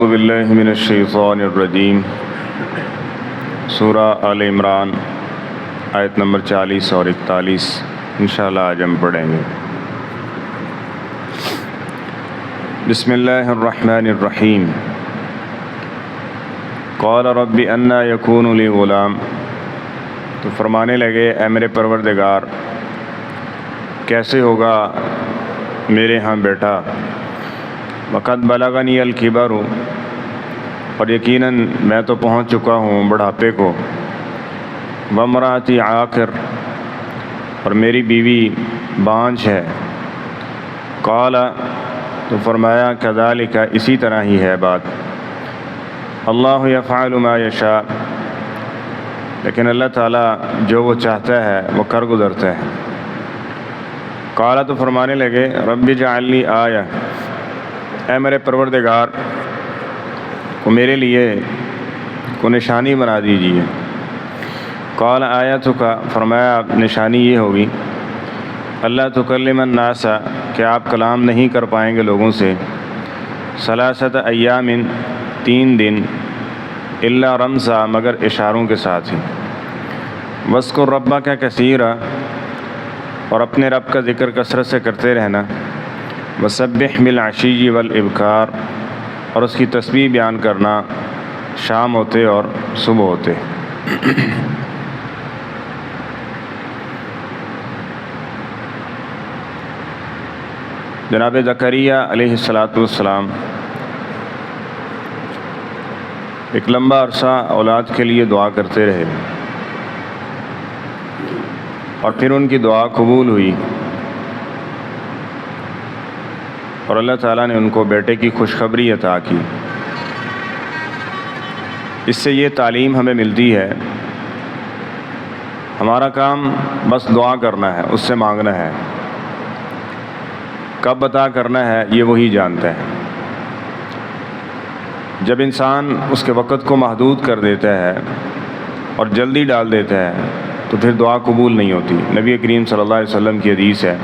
اعوذ باللہ من الشیطان الرجیم سورہ آل عمران آیت نمبر 40 اور 41 انشاءاللہ آج ہم پڑھیں گے۔ بسم اللہ الرحمن الرحیم۔ قال رب انا یکون لی غلام، تو فرمانے لگے اے میرے پروردگار کیسے ہوگا میرے ہاں بیٹا، وقد بلغنی الکبر، اور یقیناً میں تو پہنچ چکا ہوں بڑھاپے کو، وامرأتی عاقر، اور میری بیوی بانجھ ہے۔ قال، تو فرمایا کذالک، اسی طرح ہی ہے بات، اللہ یفعل ما یشاء، لیکن اللہ تعالیٰ جو وہ چاہتا ہے وہ کر گزرتا ہے۔ قال، تو فرمانے لگے رب اجعل لی آیہ، اے میرے پروردگار کو میرے لیے کو نشانی بنا دیجیے۔ قال آیتک، فرمایا فرمایا نشانی یہ ہوگی اللہ تکلم الناس، کہ آپ کلام نہیں کر پائیں گے لوگوں سے، ثلاثۃ ایام، 3 دن، الا رمزا، مگر اشاروں کے ساتھ ہی، واذکر ربک کثیرا، اور اپنے رب کا ذکر کثرت سے کرتے رہنا، وسبح بالعشی والابکار، اور اس کی تسبیح بیان کرنا شام ہوتے اور صبح ہوتے۔ جناب زکریا علیہ السلام ایک لمبا عرصہ اولاد کے لیے دعا کرتے رہے، اور پھر ان کی دعا قبول ہوئی، اور اللہ تعالیٰ نے ان کو بیٹے کی خوشخبری عطا کی۔ اس سے یہ تعلیم ہمیں ملتی ہے، ہمارا کام بس دعا کرنا ہے، اس سے مانگنا ہے، کب عطا کرنا ہے یہ وہی جانتا ہے۔ جب انسان اس کے وقت کو محدود کر دیتا ہے اور جلدی ڈال دیتا ہے تو پھر دعا قبول نہیں ہوتی۔ نبی کریم صلی اللہ علیہ وسلم کی حدیث ہے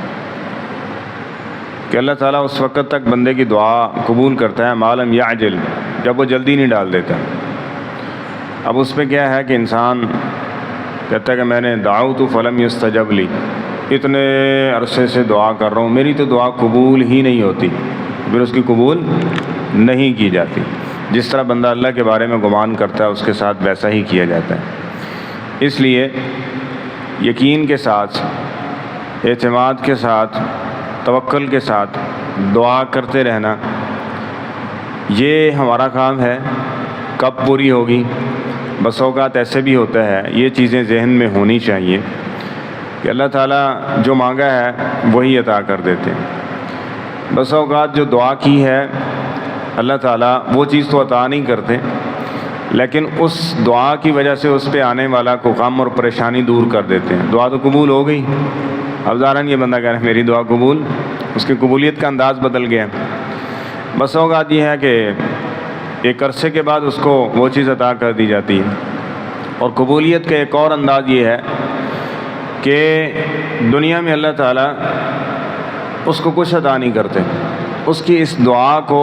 کہ اللہ تعالیٰ اس وقت تک بندے کی دعا قبول کرتا ہے ما لم یعجل، جب وہ جلدی نہیں ڈال دیتا۔ اب اس پہ کیا ہے کہ انسان کہتا ہے کہ میں نے دعوت فلم یستجب لی، اتنے عرصے سے دعا کر رہا ہوں، میری تو دعا قبول ہی نہیں ہوتی، پھر اس کی قبول نہیں کی جاتی۔ جس طرح بندہ اللہ کے بارے میں گمان کرتا ہے اس کے ساتھ ویسا ہی کیا جاتا ہے۔ اس لیے یقین کے ساتھ، اعتماد کے ساتھ، توکل کے ساتھ دعا کرتے رہنا، یہ ہمارا کام ہے۔ کب پوری ہوگی؟ بس اوقات ایسے بھی ہوتا ہے، یہ چیزیں ذہن میں ہونی چاہیے کہ اللہ تعالیٰ جو مانگا ہے وہی عطا کر دیتے ہیں۔ بس اوقات جو دعا کی ہے اللہ تعالیٰ وہ چیز تو عطا نہیں کرتے، لیکن اس دعا کی وجہ سے اس پہ آنے والا کو غم اور پریشانی دور کر دیتے ہیں۔ دعا تو قبول ہو گئی، اب ظاہراً یہ بندہ کہہ رہا ہے میری دعا قبول، اس کی قبولیت کا انداز بدل گیا۔ بس اوقات یہ ہے کہ ایک عرصے کے بعد اس کو وہ چیز عطا کر دی جاتی ہے۔ اور قبولیت کا ایک اور انداز یہ ہے کہ دنیا میں اللہ تعالیٰ اس کو کچھ عطا نہیں کرتے، اس کی اس دعا کو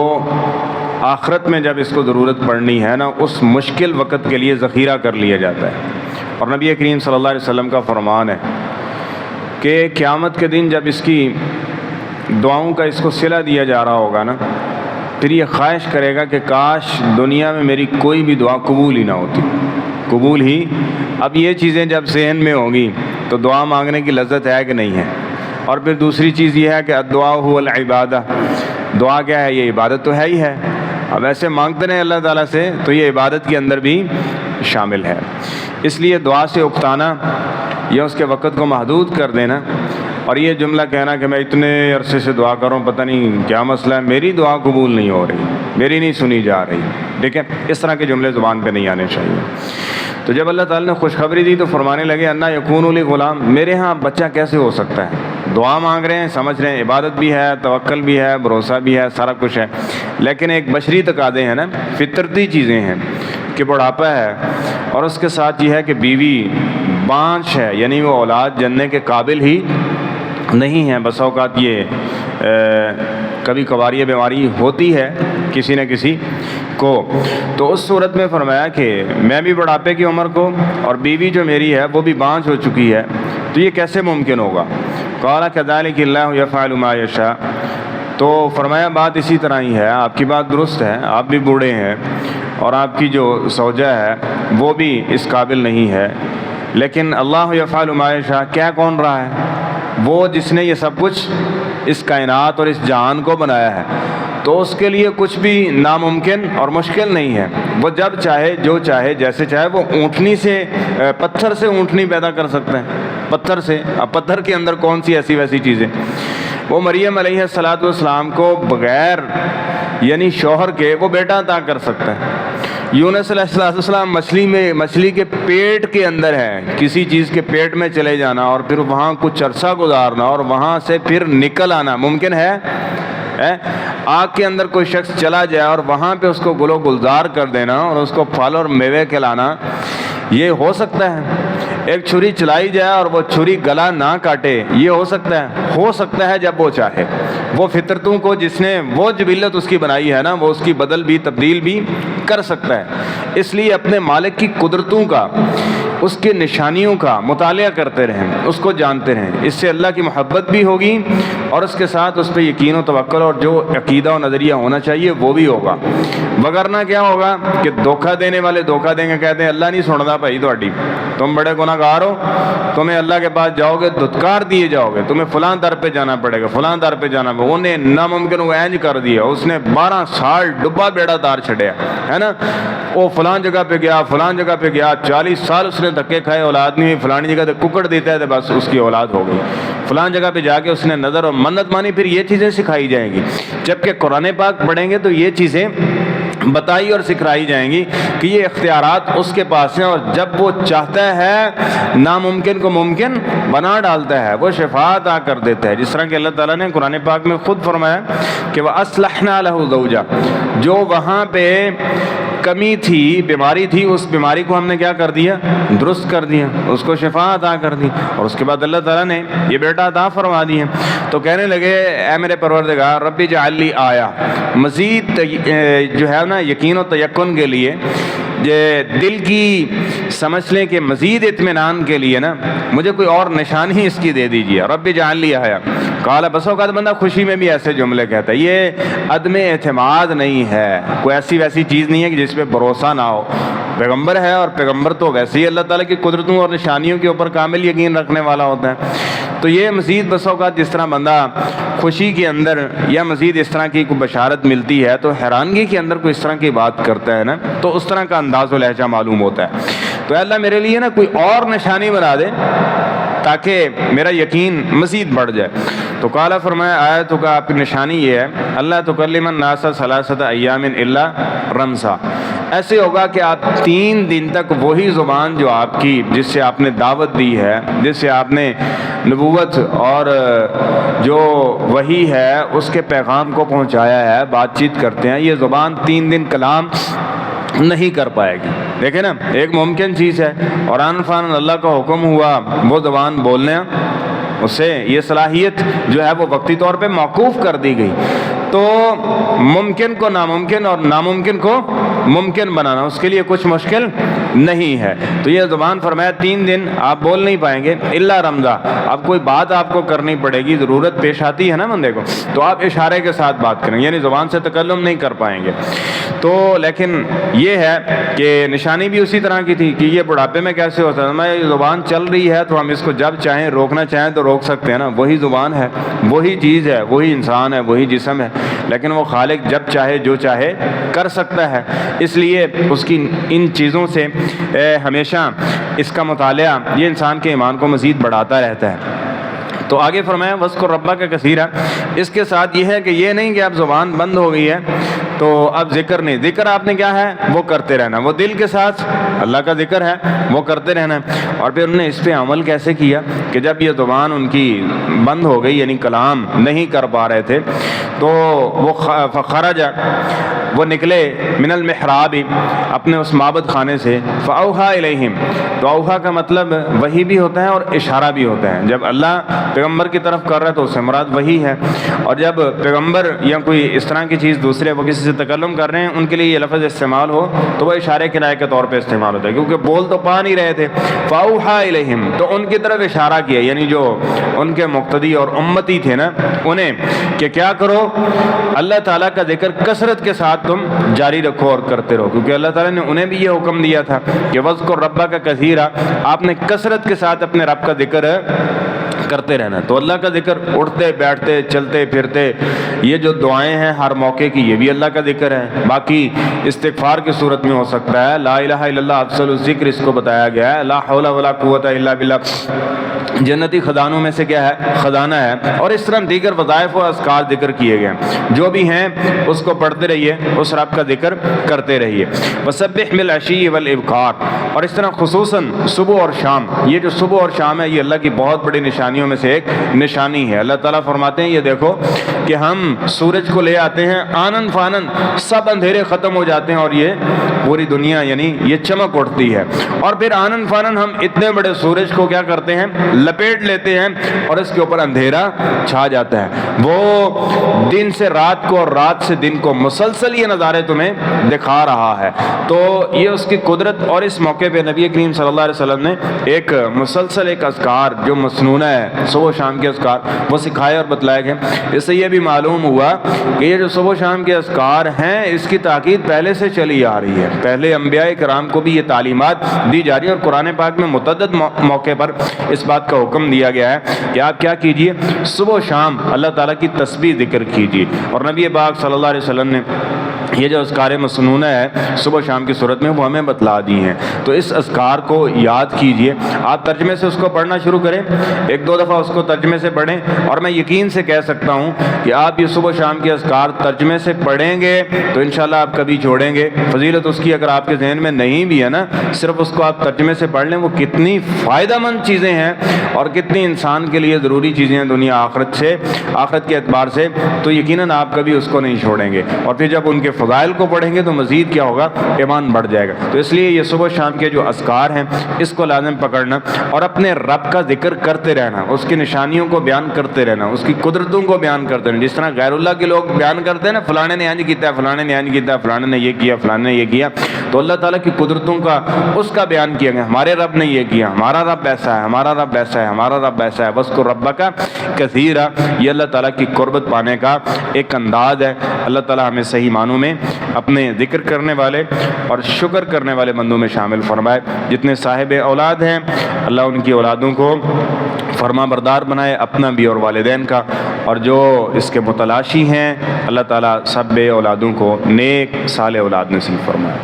آخرت میں جب اس کو ضرورت پڑنی ہے نا، اس مشکل وقت کے لیے ذخیرہ کر لیا جاتا ہے۔ اور نبی کریم صلی اللہ علیہ وسلم کا فرمان ہے کہ قیامت کے دن جب اس کی دعاؤں کا اس کو صلہ دیا جا رہا ہوگا نا، پھر یہ خواہش کرے گا کہ کاش دنیا میں میری کوئی بھی دعا قبول ہی نہ ہوتی، قبول ہی۔ اب یہ چیزیں جب ذہن میں ہوں گی تو دعا مانگنے کی لذت ہے کہ نہیں ہے۔ اور پھر دوسری چیز یہ ہے کہ الدعاء هو العبادہ، دعا کیا ہے؟ یہ عبادت تو ہے ہی ہے۔ اب ایسے مانگتے رہیں اللہ تعالیٰ سے تو یہ عبادت کے اندر بھی شامل ہے۔ اس لیے دعا سے اکتانا یا اس کے وقت کو محدود کر دینا، اور یہ جملہ کہنا کہ میں اتنے عرصے سے دعا کر رہا ہوں، پتہ نہیں کیا مسئلہ ہے، میری دعا قبول نہیں ہو رہی، میری نہیں سنی جا رہی، ٹھیک ہے، اس طرح کے جملے زبان پہ نہیں آنے چاہیے۔ تو جب اللہ تعالیٰ نے خوشخبری دی تو فرمانے لگے انا یکون لی غلام، میرے ہاں بچہ کیسے ہو سکتا ہے؟ دعا مانگ رہے ہیں، سمجھ رہے ہیں عبادت بھی ہے، توکل بھی ہے، بھروسہ بھی ہے، سارا کچھ ہے، لیکن ایک بشری تقاضے ہیں نا، فطرتی چیزیں ہیں کہ بڑھاپا ہے، اور اس کے ساتھ یہ ہے کہ بیوی بانجھ ہے، یعنی وہ اولاد جننے کے قابل ہی نہیں ہیں۔ بس اوقات یہ کبھی کبھار یہ بیماری ہوتی ہے کسی نہ کسی کو، تو اس صورت میں فرمایا کہ میں بھی بڑھاپے کی عمر کو اور بیوی جو میری ہے وہ بھی بانجھ ہو چکی ہے، تو یہ کیسے ممکن ہوگا؟ قال كذلك اللہ يفعل ما یشاء، تو فرمایا بات اسی طرح ہی ہے، آپ کی بات درست ہے، آپ بھی بوڑھے ہیں اور آپ کی جو زوجہ ہے وہ بھی اس قابل نہیں ہے، لیکن اللہ یفعل ما یشاء کیا کون رہا ہے؟ وہ جس نے یہ سب کچھ اس کائنات اور اس جہان کو بنایا ہے، تو اس کے لیے کچھ بھی ناممکن اور مشکل نہیں ہے۔ وہ جب چاہے جو چاہے جیسے چاہے، وہ اونٹنی سے پتھر سے اونٹنی پیدا کر سکتے ہیں، پتھر سے۔ اب پتھر کے اندر کون سی ایسی ویسی چیزیں؟ وہ مریم علیہ السلام کو بغیر یعنی شوہر کے وہ بیٹا عطا کر سکتا ہے۔ یونس علیہ السلام مچھلی کے پیٹ کے اندر ہے، کسی چیز کے پیٹ میں چلے جانا اور پھر وہاں کچھ عرصہ گزارنا اور وہاں سے پھر نکل آنا ممکن ہے؟ آگ کے اندر کوئی شخص چلا جائے اور وہاں پہ اس کو گل و گلزار کر دینا اور اس کو پھل اور میوے کھلانا، یہ ہو سکتا ہے؟ ایک چھری چلائی جائے اور وہ چھری گلا نہ کاٹے، یہ ہو سکتا ہے؟ ہو سکتا ہے جب وہ چاہے۔ وہ فطرتوں کو جس نے وہ جبلت اس کی بنائی ہے نا، وہ اس کی بدل بھی تبدیل بھی کر سکتا ہے۔ اس لیے اپنے مالک کی قدرتوں کا، اس کے نشانیوں کا مطالعہ کرتے رہیں، اس کو جانتے رہیں، اس سے اللہ کی محبت بھی ہوگی اور اس کے ساتھ اس پہ یقین و توکل اور جو عقیدہ و نظریہ ہونا چاہیے وہ بھی ہوگا۔ وگرنہ کیا ہوگا کہ دھوکہ دینے والے دھوکہ دیں گے، کہتے ہیں اللہ نہیں سنتا بھائی تہاڈی، تم بڑے گناہ گار ہو، تمہیں اللہ کے پاس جاؤ گے دھتکار دیے جاؤ گے، تمہیں فلاں در پہ جانا پڑے گا، فلاں در پہ جانا پڑے گا۔ انہیں ناممکن وہ اینج کر دیا، اس نے 12 سال ڈبا بیڑا تار چھڑیا ہے نا، وہ فلاں جگہ پہ گیا، فلاں جگہ پہ گیا، 40 سال اس نے دھکے کھائے، اولاد نہیں ہوئی، فلانی جگہ سے ککڑ دیتا ہے تو بس اس کی اولاد ہو گئی، فلاں جگہ پہ جا کے اس نے نظر اور منت مانی، پھر یہ چیزیں سکھائی جائیں گی۔ جبکہ قرآن پاک پڑھیں گے تو یہ چیزیں بتائی اور سکھائی جائیں گی کہ یہ اختیارات اس کے پاس ہیں، اور جب وہ چاہتا ہے ناممکن کو ممکن بنا ڈالتا ہے، وہ شفا عطا کر دیتا ہے۔ جس طرح کہ اللہ تعالیٰ نے قرآن پاک میں خود فرمایا کہ وَأَصْلَحْنَا لَهُ زَوْجَهُ، جو وہاں پہ کمی تھی، بیماری تھی، اس بیماری کو ہم نے کیا کر دیا؟ درست کر دیا، اس کو شفا عطا کر دی، اور اس کے بعد اللہ تعالیٰ نے یہ بیٹا عطا فرما دی ہے۔ تو کہنے لگے اے میرے پروردگار رب اجعل لی آیا، مزید جو ہے نا یقین و تیقن کے لیے، دل کی سمجھ لیں کہ مزید اطمینان کے لیے نا مجھے کوئی اور نشانی اس کی دے دیجیے۔ رب اجعل لی آیا، قال بس اوقات بندہ خوشی میں بھی ایسے جملے کہتا ہے، یہ عدم اعتماد نہیں ہے، کوئی ایسی ویسی چیز نہیں ہے کہ جس پہ بھروسہ نہ ہو۔ پیغمبر ہے اور پیغمبر تو ویسے ہی اللہ تعالیٰ کی قدرتوں اور نشانیوں کے اوپر کامل یقین رکھنے والا ہوتا ہے۔ تو یہ مزید بس اوقات جس طرح بندہ خوشی کے اندر یا مزید اس طرح کی کوئی بشارت ملتی ہے تو حیرانگی کے اندر کوئی اس طرح کی بات کرتا ہے نا، تو اس طرح کا انداز و لہجہ معلوم ہوتا ہے۔ تو اللہ میرے لیے نا کوئی اور نشانی بنا دے تاکہ میرا یقین مزید بڑھ جائے۔ تو قالا فرمایا آیتوں کا آپ کی نشانی یہ ہے اللہ تکلم الناس ثلاثۃ ایام الا رمزا، ایسے ہوگا کہ آپ 3 دن تک وہی زبان جو آپ کی، جس سے آپ نے دعوت دی ہے، جس سے آپ نے نبوت اور جو وحی ہے اس کے پیغام کو پہنچایا ہے، بات چیت کرتے ہیں، یہ زبان 3 دن کلام نہیں کر پائے گی۔ دیکھیں نا، ایک ممکن چیز ہے اور آن فان اللہ کا حکم ہوا وہ زبان بولنے، اس سے یہ صلاحیت جو ہے وہ وقتی طور پہ موقوف کر دی گئی۔ تو ممکن کو ناممکن اور ناممکن کو ممکن بنانا اس کے لیے کچھ مشکل نہیں ہے۔ تو یہ زبان فرمایا 3 دن آپ بول نہیں پائیں گے الا رمزا، اب کوئی بات آپ کو کرنی پڑے گی، ضرورت پیش آتی ہے نا بندے کو، تو آپ اشارے کے ساتھ بات کریں، یعنی زبان سے تکلم نہیں کر پائیں گے۔ تو لیکن یہ ہے کہ نشانی بھی اسی طرح کی تھی کہ یہ بڑھاپے میں کیسے ہوتا ہے، میں یہ زبان چل رہی ہے تو ہم اس کو جب چاہیں روکنا چاہیں تو روک سکتے ہیں نا، وہی زبان ہے، وہی چیز ہے، وہی انسان ہے، وہی جسم ہے، لیکن وہ خالق جب چاہے جو چاہے کر سکتا ہے۔ اس لیے اس کی ان چیزوں سے ہمیشہ اس کا مطالعہ یہ انسان کے ایمان کو مزید بڑھاتا رہتا ہے۔ تو آگے فرمایا وذکر ربک کثیرا، اس کے ساتھ یہ ہے کہ یہ نہیں کہ اب زبان بند ہو گئی ہے تو اب ذکر نہیں، ذکر آپ نے کیا ہے وہ کرتے رہنا، وہ دل کے ساتھ اللہ کا ذکر ہے وہ کرتے رہنا۔ اور پھر انہوں نے اس پہ عمل کیسے کیا کہ جب یہ زبان ان کی بند ہو گئی، یعنی کلام نہیں کر پا رہے تھے، تو وہ خرج وہ نکلے من المحراب اپنے اس معبد خانے سے فاوحا الیہم، تو اوحا کا مطلب وحی بھی ہوتا ہے اور اشارہ بھی ہوتا ہے. جب اللہ پیغمبر کی طرف کر رہا ہے تو اس سے مراد وحی ہے، اور جب پیغمبر یا کوئی اس طرح کی چیز دوسرے وہ کسی سے تکلم کر رہے ہیں ان کے لیے یہ لفظ استعمال ہو تو وہ اشارے کنایے کے طور پہ استعمال ہوتا ہے، کیونکہ بول تو پا نہیں رہے تھے. فاوحا الیہم، تو ان کی طرف اشارہ کیا، یعنی جو ان کے مقتدی اور امتی تھے نا انہیں، کہ کیا کرو، اللہ تعالیٰ کا ذکر کثرت کے ساتھ تم جاری رکھو اور کرتے رہو، کیونکہ اللہ تعالیٰ نے انہیں بھی یہ حکم دیا تھا کہ وذکر ربک کثیرا، آپ نے کثرت کے ساتھ اپنے رب کا ذکر کرتے رہنا. تو اللہ کا ذکر اٹھتے بیٹھتے چلتے پھرتے، یہ جو دعائیں ہیں ہر موقع کی یہ بھی اللہ کا ذکر ہے. باقی استغفار کی صورت میں ہو سکتا ہے، لا الہ الا اللہ افضل الذکر اس کو بتایا گیا ہے، لا حول ولا قوت الا باللہ جنتی خزانوں میں سے کیا ہے، خزانہ ہے. اور اس طرح دیگر وظائف و اذکار ذکر کیے گئے ہیں، جو بھی ہیں اس کو پڑھتے رہیے، اس رب کا ذکر کرتے رہیے. وسبح بالعشی والابکار، اور اس طرح خصوصاً صبح اور شام، یہ جو صبح اور شام ہے یہ اللہ کی بہت بڑی نشانیوں میں سے ایک نشانی ہے. اللہ تعالیٰ فرماتے ہیں یہ دیکھو کہ ہم سورج کو لے آتے ہیں آنن فانن، سب اندھیرے ختم ہو جاتے ہیں اور یہ پوری دنیا یعنی یہ چمک اٹھتی ہے، اور پھر آنن فانن ہم اتنے بڑے سورج کو کیا کرتے ہیں، لپیٹ لیتے ہیں اور اس کے اوپر اندھیرا چھا جاتا ہے. وہ دن سے رات کو اور رات سے دن کو مسلسل یہ نظارے تمہیں دکھا رہا ہے. تو یہ اس کی قدرت، اور اس موقع پہ نبی کریم صلی اللہ علیہ وسلم نے ایک مسلسل ایک اذکار جو مسنونہ ہے صبح و شام کے اذکار وہ سکھائے اور بتلائے گئے. اس سے یہ بھی معلوم ہوا کہ یہ جو صبح و شام کے اذکار ہیں اس کی تاکید پہلے سے چلی آ رہی ہے، پہلے انبیاء کرام کو بھی یہ تعلیمات دی جا رہی ہیں، اور قرآن پاک میں متعدد موقع پر اس بات کا حکم دیا گیا ہے کہ آپ کیا کیجئے، صبح و شام اللہ تعالیٰ کی تسبیح ذکر کیجئے. اور نبی پاک صلی اللہ علیہ وسلم نے یہ جو اذکار مسنونہ ہے صبح شام کی صورت میں وہ ہمیں بتلا دی ہیں. تو اس اذکار کو یاد کیجئے، آپ ترجمے سے اس کو پڑھنا شروع کریں، ایک دو دفعہ اس کو ترجمے سے پڑھیں، اور میں یقین سے کہہ سکتا ہوں کہ آپ یہ صبح شام کے اذکار ترجمے سے پڑھیں گے تو انشاءاللہ آپ کبھی چھوڑیں گے. فضیلت اس کی اگر آپ کے ذہن میں نہیں بھی ہے نا، صرف اس کو آپ ترجمے سے پڑھ لیں، وہ کتنی فائدہ مند چیزیں ہیں اور کتنی انسان کے لیے ضروری چیزیں ہیں دنیا آخرت سے، آخرت کے اعتبار سے، تو یقیناً آپ کبھی اس کو نہیں چھوڑیں گے. اور پھر جب ان کے فضائل کو پڑھیں گے تو مزید کیا ہوگا، ایمان بڑھ جائے گا. تو اس لیے یہ صبح شام کے جو اذکار ہیں اس کو لازم پکڑنا اور اپنے رب کا ذکر کرتے رہنا، اس کی نشانیوں کو بیان کرتے رہنا، اس کی قدرتوں کو بیان کرتے رہنا. جس طرح غیر اللہ کے لوگ بیان کرتے ہیں نا، فلانے نے انج کیتا ہے، فلانے نے انج کیتا ہے، فلانے نے یہ کیا، فلانے نے یہ کیا، تو اللہ تعالیٰ کی قدرتوں کا اس کا بیان کیا گیا. ہمارے رب نے یہ کیا، ہمارا رب ایسا ہے، ہمارا رب ایسا ہے، ہمارا رب ایسا ہے. وَاذْكُرْ رَبَّكَ كَثِيرًا، یہ اللہ تعالیٰ کی قربت پانے کا ایک انداز ہے. اللہ تعالیٰ ہمیں صحیح معنوں میں اپنے ذکر کرنے والے اور شکر کرنے والے بندوں میں شامل فرمائے. جتنے صاحب اولاد ہیں اللہ ان کی اولادوں کو فرما بردار بنائے، اپنا بھی اور والدین کا، اور جو اس کے متلاشی ہیں اللہ تعالیٰ سب اولادوں کو نیک صالح اولاد نصیب فرمائے.